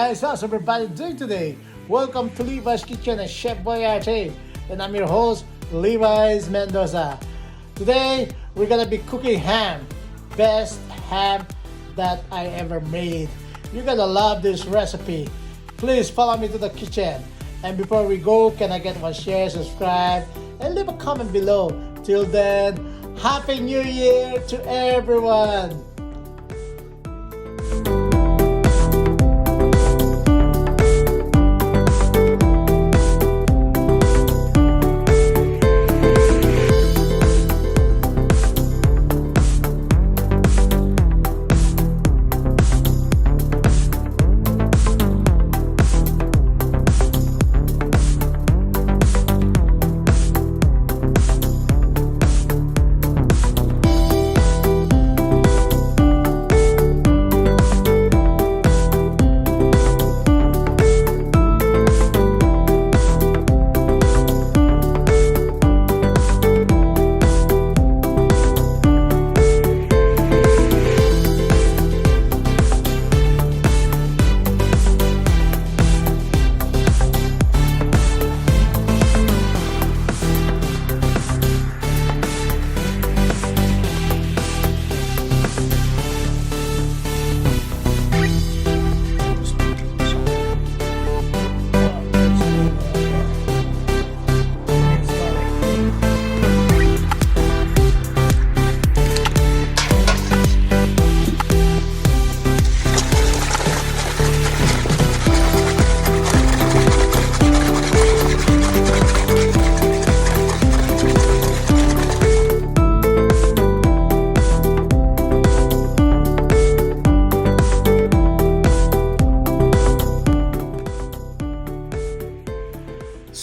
guys, how's everybody doing today? Welcome to Levi's Kitchen and Chef Boy Arte, and I'm your host, Levi's Mendoza. Today, we're gonna be cooking ham. Best ham that I ever made. You're gonna love this recipe. Please follow me to the kitchen. And before we go, can I get one share, subscribe, and leave a comment below. Till then, Happy New Year to everyone!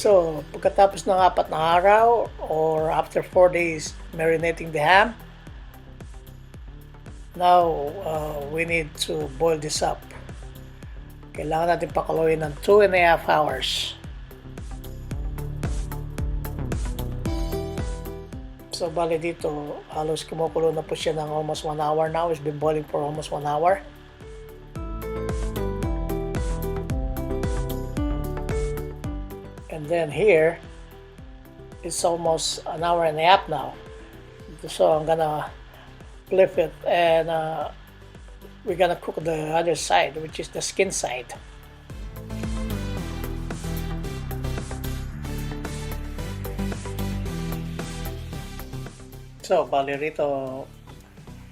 So, pagkatapos ng 4 na araw or after 4 days marinating the ham, now we need to boil this up. Kailangan natin pakuluin ng 2.5 hours. So, bali dito, halos kumukulo na po siya ng almost 1 hour now. It's been boiling for almost 1 hour. And then here, it's almost 1.5 hours now. So I'm gonna flip it and we're gonna cook the other side, which is the skin side. So, bali rito,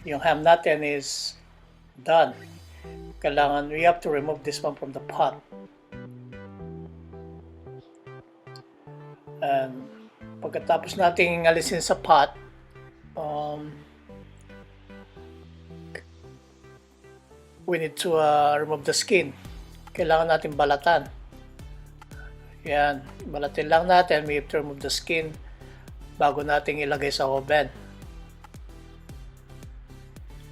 yung ham natin is done. Kailangan, we have to remove this one from the pot. And pagkatapos nating alisin sa pot, we need to remove the skin. Kailangan natin balatan. Yan, balatin lang natin. We have to remove the skin bago nating ilagay sa oven.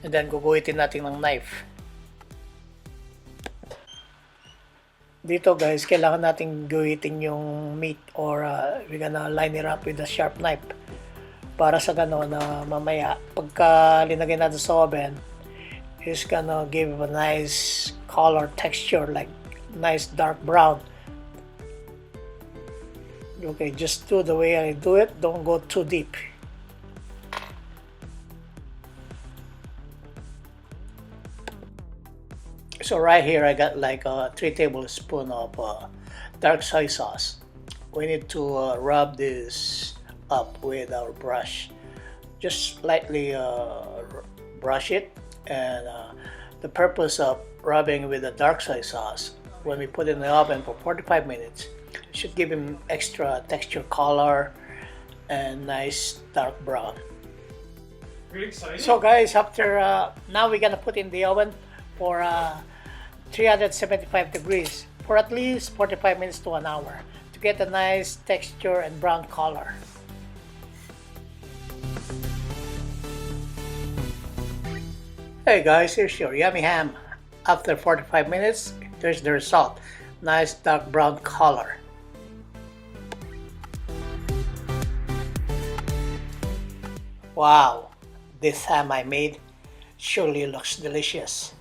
And then guguhitin natin ng knife. Dito guys, kailangan nating guhitin yung meat or we're gonna line it up with a sharp knife para sa gano'n na mamaya pagka linagay natin sa oven, it's gonna give a nice color texture, like nice dark brown. Okay, just do the way I do it, don't go too deep. So right here I got like 3 tablespoons of dark soy sauce. We need to rub this up with our brush. Just lightly brush it, and the purpose of rubbing with the dark soy sauce, when we put it in the oven for 45 minutes, should give him extra texture, color, and nice dark brown. Really exciting. So guys, after now we're gonna put in the oven for 375 degrees for at least 45 minutes to 1 hour to get a nice texture and brown color. Hey guys, here's your yummy ham. After 45 minutes, there's the result. Nice dark brown color. Wow, this ham I made surely looks delicious.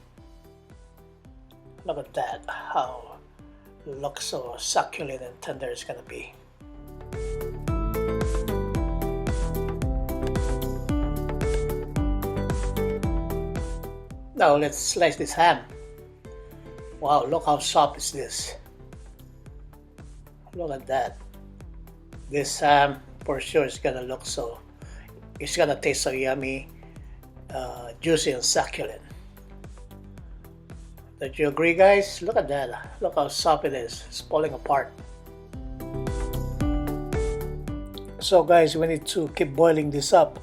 Look at that, how looks so succulent and tender it's gonna be. Now let's slice this ham. Wow, look how soft is this. Look at that. This ham for sure is gonna look so, it's gonna taste so yummy, juicy and succulent. Don't you agree, guys? Look at that. Look how soft it is. It's falling apart. So guys, we need to keep boiling this up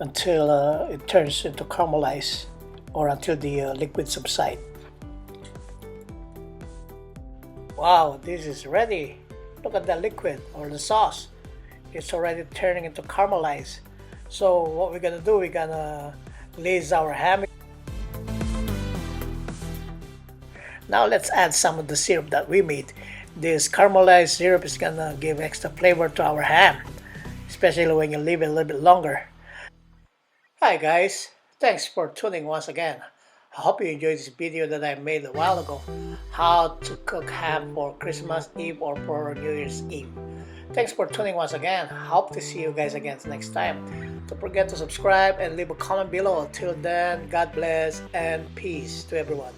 until it turns into caramelized, or until the liquid subside. Wow, this is ready. Look at the liquid or the sauce. It's already turning into caramelized. So what we're gonna do, we're gonna glaze our ham. Now let's add some of the syrup that we made. This caramelized syrup is gonna give extra flavor to our ham, especially when you leave it a little bit longer. Hi guys, thanks for tuning once again. I hope you enjoyed this video that I made a while ago, how to cook ham for Christmas Eve or for New Year's Eve. Thanks for tuning once again. Hope to see you guys again next time. Don't forget to subscribe and leave a comment below. Till then, God bless and peace to everyone.